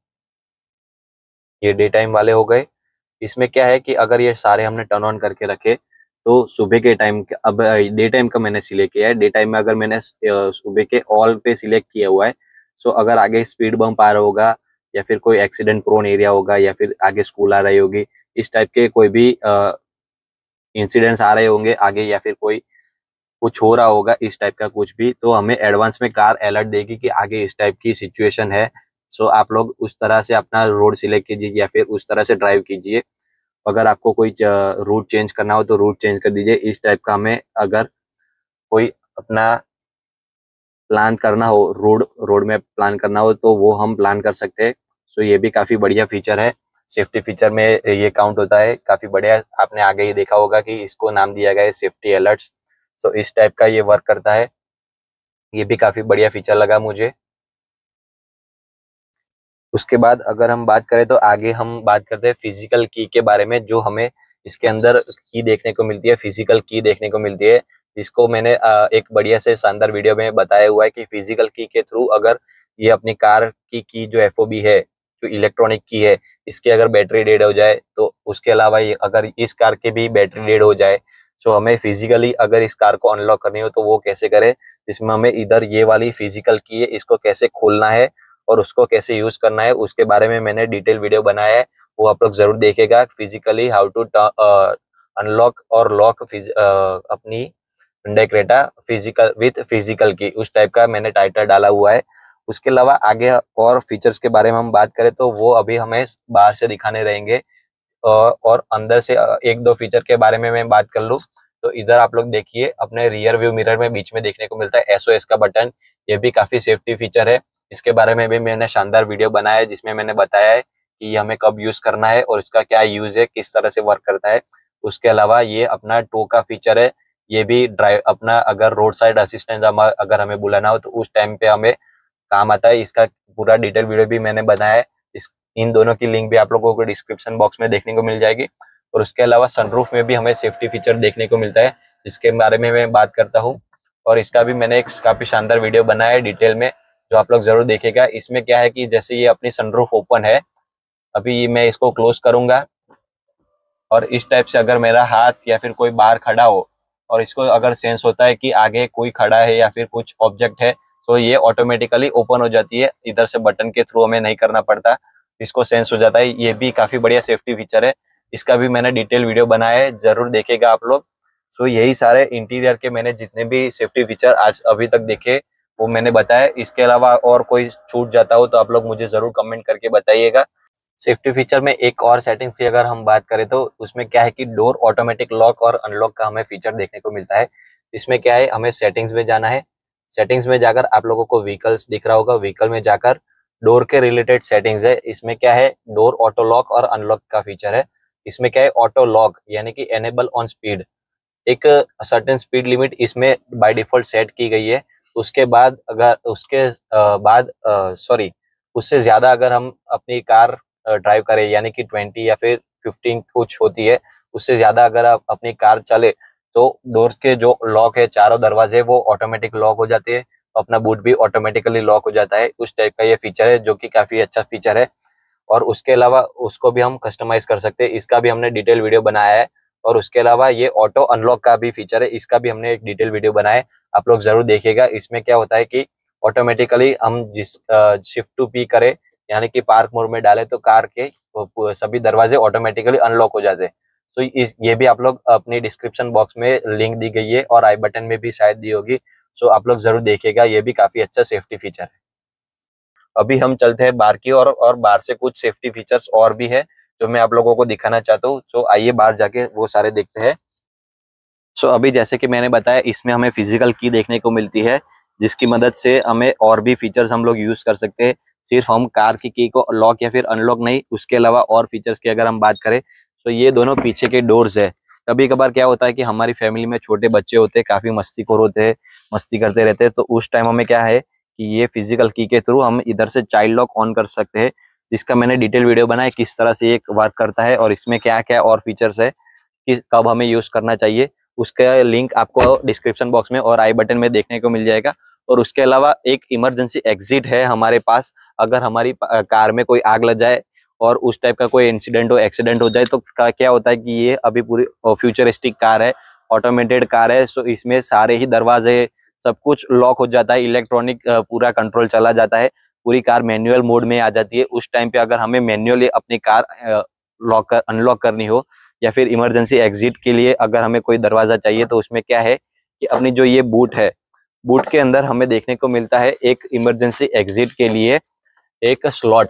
ये डे टाइम वाले हो गए। इसमें क्या है कि अगर ये सारे हमने टर्न ऑन करके रखे तो सुबह के टाइम, अब डे टाइम का मैंने सिलेक्ट किया है, डे टाइम में अगर मैंने सुबह के ऑल पे सिलेक्ट किया हुआ है, सो अगर आगे स्पीड बम्प आ रहा होगा या फिर कोई एक्सीडेंट प्रोन एरिया होगा या फिर आगे स्कूल आ रही होगी, इस टाइप के कोई भी इंसिडेंट्स आ रहे होंगे आगे, या फिर कोई कुछ हो रहा होगा इस टाइप का कुछ भी, तो हमें एडवांस में कार अलर्ट देगी कि आगे इस टाइप की सिचुएशन है। सो आप लोग उस तरह से अपना रोड सिलेक्ट कीजिए या फिर उस तरह से ड्राइव कीजिए। अगर आपको कोई रूट चेंज करना हो तो रूट चेंज कर दीजिए। इस टाइप का हमें अगर कोई अपना प्लान करना हो, रोड में प्लान करना हो तो वो हम प्लान कर सकते हैं। सो ये भी काफी बढ़िया फीचर है, सेफ्टी फीचर में ये काउंट होता है। काफी बढ़िया, आपने आगे ही देखा होगा कि इसको नाम दिया गया है सेफ्टी अलर्ट्स। सो इस टाइप का ये वर्क करता है, ये भी काफी बढ़िया फीचर लगा मुझे। उसके बाद अगर हम बात करें तो आगे हम बात करते हैं फिजिकल की के बारे में, जो हमें इसके अंदर की देखने को मिलती है, फिजिकल की देखने को मिलती है, जिसको मैंने एक बढ़िया से शानदार वीडियो में बताया हुआ है कि फिजिकल की के थ्रू अगर ये अपनी कार की जो एफओबी है, जो इलेक्ट्रॉनिक की है, इसकी अगर बैटरी डेड हो जाए तो उसके अलावा ये अगर इस कार की भी बैटरी डेड हो जाए, तो हमें फिजिकली अगर इस कार को अनलॉक करनी हो तो वो कैसे करें, जिसमें हमें इधर ये वाली फिजिकल की है, इसको कैसे खोलना है और उसको कैसे यूज करना है, उसके बारे में मैंने डिटेल वीडियो बनाया है, वो आप लोग जरूर देखेगा। फिजिकली हाउ टू अनलॉक और लॉक अपनी Hyundai Creta physical with physical की, उस टाइप का मैंने टाइटल डाला हुआ है। उसके अलावा आगे और फीचर्स के बारे में हम बात करें तो वो अभी हमें बाहर से दिखाने रहेंगे। और अंदर से एक दो फीचर के बारे में मैं बात कर लूँ तो इधर आप लोग देखिए, अपने रियर व्यू मिरर में बीच में देखने को मिलता है एसओएस का बटन। ये भी काफी सेफ्टी फीचर है, इसके बारे में भी मैंने शानदार वीडियो बनाया है, जिसमें मैंने बताया है कि ये हमें कब यूज करना है और इसका क्या यूज है, किस तरह से वर्क करता है। उसके अलावा ये अपना टो का फीचर है, ये भी ड्राइव अपना अगर रोड साइड असिस्टेंट अगर हमें बुलाना हो तो उस टाइम पे हमें काम आता है। इसका पूरा डिटेल वीडियो भी मैंने बनाया है, इन दोनों की लिंक भी आप लोगों को डिस्क्रिप्शन बॉक्स में देखने को मिल जाएगी। और उसके अलावा सनरूफ में भी हमें सेफ्टी फीचर देखने को मिलता है, जिसके बारे में मैं बात करता हूँ, और इसका भी मैंने एक काफी शानदार वीडियो बनाया है डिटेल में, जो आप लोग जरूर देखेगा। इसमें क्या है कि जैसे ये अपनी सनरूफ ओपन है, अभी मैं इसको क्लोज करूंगा और इस टाइप से अगर मेरा हाथ या फिर कोई बाहर खड़ा हो और इसको अगर सेंस होता है कि आगे कोई खड़ा है या फिर कुछ ऑब्जेक्ट है, तो ये ऑटोमेटिकली ओपन हो जाती है, इधर से बटन के थ्रू हमें नहीं करना पड़ता, इसको सेंस हो जाता है। ये भी काफी बढ़िया सेफ्टी फीचर है, इसका भी मैंने डिटेल वीडियो बनाया है, जरूर देखेगा आप लोग। सो यही सारे इंटीरियर के मैंने जितने भी सेफ्टी फीचर आज अभी तक देखे वो मैंने बताया। इसके अलावा और कोई छूट जाता हो तो आप लोग मुझे जरूर कमेंट करके बताइएगा। सेफ्टी फीचर में एक और सेटिंग की अगर हम बात करें तो उसमें क्या है कि डोर ऑटोमेटिक लॉक और अनलॉक का हमें फीचर देखने को मिलता है। इसमें क्या है, हमें सेटिंग्स में जाना है। सेटिंग्स में जाकर आप लोगों को व्हीकल्स दिख रहा होगा, व्हीकल में जाकर डोर के रिलेटेड सेटिंग्स है। इसमें क्या है, डोर ऑटो लॉक और अनलॉक का फीचर है। इसमें क्या है, ऑटो लॉक यानी कि एनेबल ऑन स्पीड, एक सर्टेन स्पीड लिमिट इसमें बाय डिफॉल्ट सेट की गई है। उसके बाद अगर उसके बाद सॉरी उससे ज्यादा अगर हम अपनी कार ड्राइव करें यानी कि 20 या फिर 15 कुछ होती है, उससे ज्यादा अगर आप अपनी कार चले तो डोर के जो लॉक है, चारों दरवाजे वो ऑटोमेटिक लॉक हो जाते हैं, अपना बूट भी ऑटोमेटिकली लॉक हो जाता है। उस टाइप का ये फीचर है जो कि काफी अच्छा फीचर है। और उसके अलावा उसको भी हम कस्टमाइज कर सकते हैं, इसका भी हमने डिटेल वीडियो बनाया है। और उसके अलावा ये ऑटो अनलॉक का भी फीचर है, इसका भी हमने एक डिटेल वीडियो बनाया है, आप लोग जरूर देखिएगा। इसमें क्या होता है कि ऑटोमेटिकली हम जिस शिफ्ट टू पी करें यानी कि पार्क मोड में डालें तो कार के सभी दरवाजे ऑटोमेटिकली अनलॉक हो जाते हैं। तो इस ये भी आप लोग अपनी डिस्क्रिप्शन बॉक्स में लिंक दी गई है और आई बटन में भी शायद दी होगी। सो आप लोग जरूर देखिएगा, ये भी काफी अच्छा सेफ्टी फीचर है। अभी हम चलते हैं बाहर की और बाहर से कुछ सेफ्टी फीचर्स और भी है जो मैं आप लोगों को दिखाना चाहता हूँ। तो आइए बाहर जाके वो सारे देखते हैं। सो अभी जैसे कि मैंने बताया, इसमें हमें फिजिकल की देखने को मिलती है जिसकी मदद से हमें और भी फीचर्स हम लोग यूज कर सकते हैं। सिर्फ हम कार की को लॉक या फिर अनलॉक नहीं, उसके अलावा और फीचर्स की अगर हम बात करें तो ये दोनों पीछे के डोर्स है। कभी कभार क्या होता है कि हमारी फैमिली में छोटे बच्चे होते हैं, काफी मस्तीखोर होते हैं, मस्ती करते रहते हैं, तो उस टाइम हमें क्या है कि ये फिजिकल की के थ्रू हम इधर से चाइल्ड लॉक ऑन कर सकते हैं, जिसका मैंने डिटेल वीडियो बनाया किस तरह से ये वर्क करता है और इसमें क्या क्या और फीचर्स है कि कब हमें यूज करना चाहिए। उसका लिंक आपको डिस्क्रिप्शन बॉक्स में और आई बटन में देखने को मिल जाएगा। और उसके अलावा एक इमरजेंसी एग्जिट है हमारे पास, अगर हमारी कार में कोई आग लग जाए और उस टाइप का कोई इंसिडेंट हो, एक्सीडेंट हो जाए, तो क्या होता है कि ये अभी पूरी फ्यूचरिस्टिक कार है, ऑटोमेटेड कार है। सो इसमें सारे ही दरवाजे सब कुछ लॉक हो जाता है, इलेक्ट्रॉनिक पूरा कंट्रोल चला जाता है, पूरी कार मैनुअल मोड में आ जाती है। उस टाइम पे अगर हमें मैन्युअली अपनी कार लॉक अनलॉक करनी हो या फिर इमरजेंसी एग्जिट के लिए अगर हमें कोई दरवाजा चाहिए, तो उसमें क्या है कि अपनी जो ये बूट है, बूट के अंदर हमें देखने को मिलता है एक इमरजेंसी एग्जिट के लिए एक स्लॉट।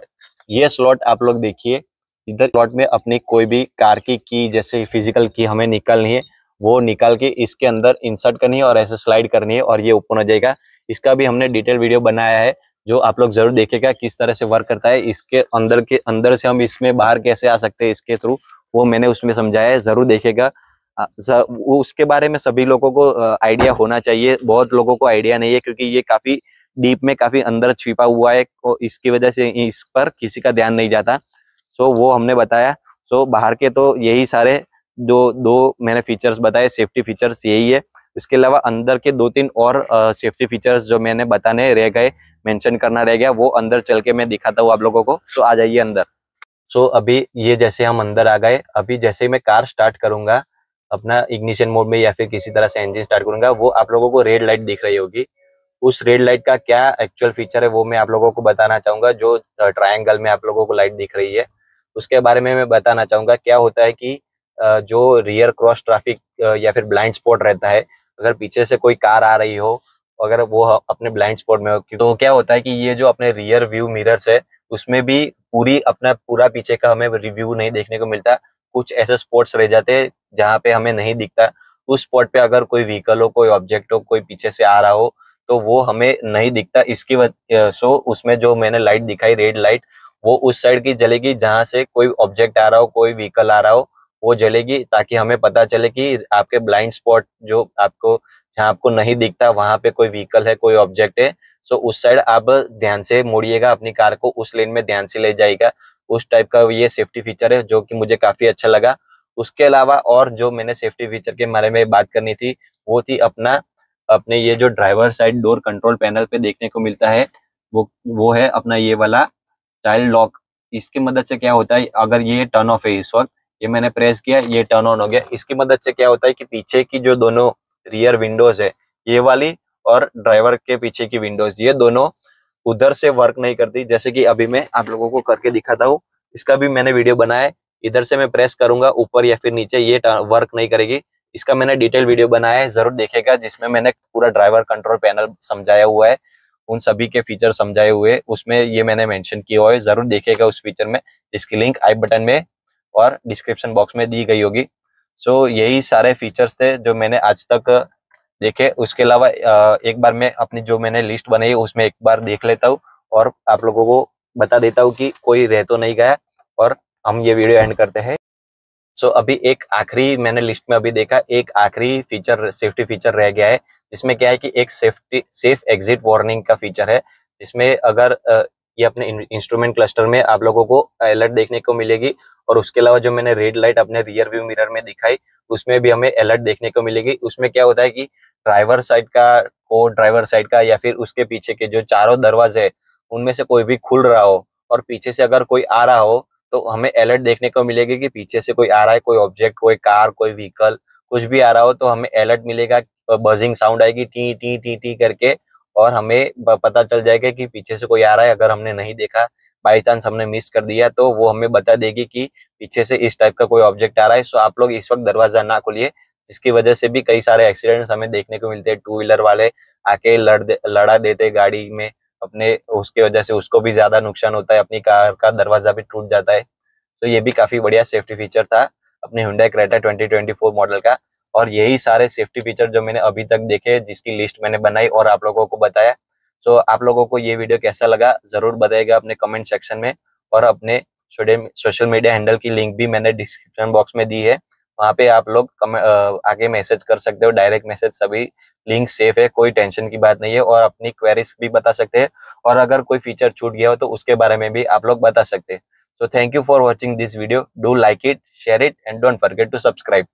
ये स्लॉट आप लोग देखिए, इधर स्लॉट में अपनी कोई भी कार की जैसे फिजिकल की हमें निकालनी है, वो निकाल के इसके अंदर इंसर्ट करनी है और ऐसे स्लाइड करनी है और ये ओपन हो जाएगा। इसका भी हमने डिटेल वीडियो बनाया है जो आप लोग जरूर देखेगा किस तरह से वर्क करता है। इसके अंदर से हम इसमें बाहर कैसे आ सकते हैं इसके थ्रू, वो मैंने उसमें समझाया है, जरूर देखेगा। उसके बारे में सभी लोगों को आइडिया होना चाहिए, बहुत लोगों को आइडिया नहीं है क्योंकि ये काफी डीप में काफी अंदर छिपा हुआ है और इसकी वजह से इस पर किसी का ध्यान नहीं जाता। सो वो हमने बताया। सो बाहर के तो यही सारे दो दो मैंने फीचर्स बताए, सेफ्टी फीचर्स यही है। उसके अलावा अंदर के 2-3 और सेफ्टी फीचर्स जो मैंने बताने रह गए, मेंशन करना रह गया, वो अंदर चल के मैं दिखाता हूँ आप लोगों को। सो आ जाइए अंदर। सो अभी ये जैसे हम अंदर आ गए, अभी जैसे ही मैं कार स्टार्ट करूंगा अपना इग्निशन मोड में या फिर किसी तरह से इंजन स्टार्ट करूंगा, वो आप लोगों को रेड लाइट दिख रही होगी। उस रेड लाइट का क्या एक्चुअल फीचर है वो मैं आप लोगों को बताना चाहूंगा। जो ट्रायंगल में आप लोगों को लाइट दिख रही है उसके बारे में मैं बताना चाहूंगा। क्या होता है कि जो रियर क्रॉस ट्रैफिक या फिर ब्लाइंड स्पॉट रहता है, अगर पीछे से कोई कार आ रही हो, अगर वो अपने ब्लाइंड स्पॉट में हो, तो क्या होता है कि ये जो अपने रियर व्यू मिरर्स है उसमें भी अपना पूरा पीछे का हमें रिव्यू नहीं देखने को मिलता। कुछ ऐसे स्पॉट्स रह जाते हैं जहाँ पे हमें नहीं दिखता। उस स्पॉट पे अगर कोई व्हीकल हो, कोई ऑब्जेक्ट हो, कोई पीछे से आ रहा हो, तो वो हमें नहीं दिखता। इसकी सो उसमें जो मैंने लाइट दिखाई रेड लाइट, वो उस साइड की जलेगी जहां से कोई ऑब्जेक्ट आ रहा हो, कोई व्हीकल आ रहा हो, वो जलेगी ताकि हमें पता चले कि आपके ब्लाइंड स्पॉट जो आपको जहाँ आपको नहीं दिखता वहां पे कोई व्हीकल है, कोई ऑब्जेक्ट है। सो उस साइड आप ध्यान से मोड़िएगा अपनी कार को, उस लेन में ध्यान से ले जाएगा। उस टाइप का ये सेफ्टी फीचर है जो कि मुझे काफी अच्छा लगा। उसके अलावा और जो मैंने सेफ्टी फीचर के बारे में बात करनी थी वो थी अपने ये जो driver side door control panel पे देखने को मिलता है, वो है अपना ये वाला चाइल्ड लॉक। इसकी मदद से क्या होता है, अगर ये टर्न ऑफ है इस वक्त, ये मैंने प्रेस किया, ये टर्न ऑन हो गया। इसकी मदद से क्या होता है कि पीछे की जो दोनों रियर विंडोज है, ये वाली और ड्राइवर के पीछे की विंडोज, ये दोनों उधर से वर्क नहीं करती। जैसे कि अभी मैं आप लोगों को करके दिखाता हूँ, इसका भी मैंने वीडियो बनाया है। इधर से मैं प्रेस करूंगा ऊपर या फिर नीचे, ये वर्क नहीं करेगी। इसका मैंने डिटेल वीडियो बनाया है, जरूर देखेगा, जिसमें मैंने पूरा ड्राइवर कंट्रोल पैनल समझाया हुआ है, उन सभी के फीचर समझाए हुए, उसमें ये मैंने मेंशन किया हुआ है, जरूर देखेगा उस फीचर में। इसकी लिंक आई बटन में और डिस्क्रिप्शन बॉक्स में दी गई होगी। सो यही सारे फीचर्स थे जो मैंने आज तक देखे। उसके अलावा एक बार मैं अपनी जो मैंने लिस्ट बनाई है उसमें एक बार देख लेता हूँ और आप लोगों को बता देता हूँ कि कोई रह तो नहीं गया, और हम ये वीडियो एंड करते हैं। सो अभी एक आखिरी मैंने लिस्ट में अभी देखा, एक आखिरी फीचर, सेफ्टी फीचर रह गया है, जिसमें क्या है कि एक सेफ एग्जिट वार्निंग का फीचर है, जिसमें अगर ये अपने इंस्ट्रूमेंट क्लस्टर में आप लोगों को अलर्ट देखने को मिलेगी, और उसके अलावा जो मैंने रेड लाइट अपने रियर व्यू मिरर में दिखाई उसमें भी हमें अलर्ट देखने को मिलेगी। उसमें क्या होता है कि ड्राइवर साइड का या फिर उसके पीछे के जो चारों दरवाजे है उनमें से कोई भी खुल रहा हो और पीछे से अगर कोई आ रहा हो तो हमें अलर्ट देखने को मिलेगी कि पीछे से कोई आ रहा है, कोई ऑब्जेक्ट, कोई कार, कोई व्हीकल, कुछ भी आ रहा हो तो हमें अलर्ट मिलेगा, बजिंग साउंड आएगी टी टी टी टी करके, और हमें पता चल जाएगा कि पीछे से कोई आ रहा है। अगर हमने नहीं देखा, बाई चांस हमने मिस कर दिया, तो वो हमें बता देगी कि पीछे से इस टाइप का कोई ऑब्जेक्ट आ रहा है। सो आप लोग इस वक्त दरवाजा ना खोलिए, जिसकी वजह से भी कई सारे एक्सीडेंट्स हमें देखने को मिलते हैं। टू व्हीलर वाले आके लड़ा देते गाड़ी में अपने, उसके वजह से उसको भी ज्यादा नुकसान होता है, अपनी कार का दरवाजा भी टूट जाता है। तो ये भी काफी बढ़िया सेफ्टी फीचर था अपने Hyundai Creta 2024 मॉडल का। और यही सारे सेफ्टी फीचर जो मैंने अभी तक देखे, जिसकी लिस्ट मैंने बनाई और आप लोगों को बताया। सो आप लोगों को ये वीडियो कैसा लगा जरूर बताइएगा अपने कमेंट सेक्शन में, और अपने सोशल मीडिया हैंडल की लिंक भी मैंने डिस्क्रिप्शन बॉक्स में दी है, वहाँ पे आप लोग आगे मैसेज कर सकते हो, डायरेक्ट मैसेज, सभी लिंक सेफ है, कोई टेंशन की बात नहीं है, और अपनी क्वेरीज भी बता सकते हैं, और अगर कोई फीचर छूट गया हो तो उसके बारे में भी आप लोग बता सकते हैं। So thank you for watching this video. Do like it, share it, and don't forget to subscribe.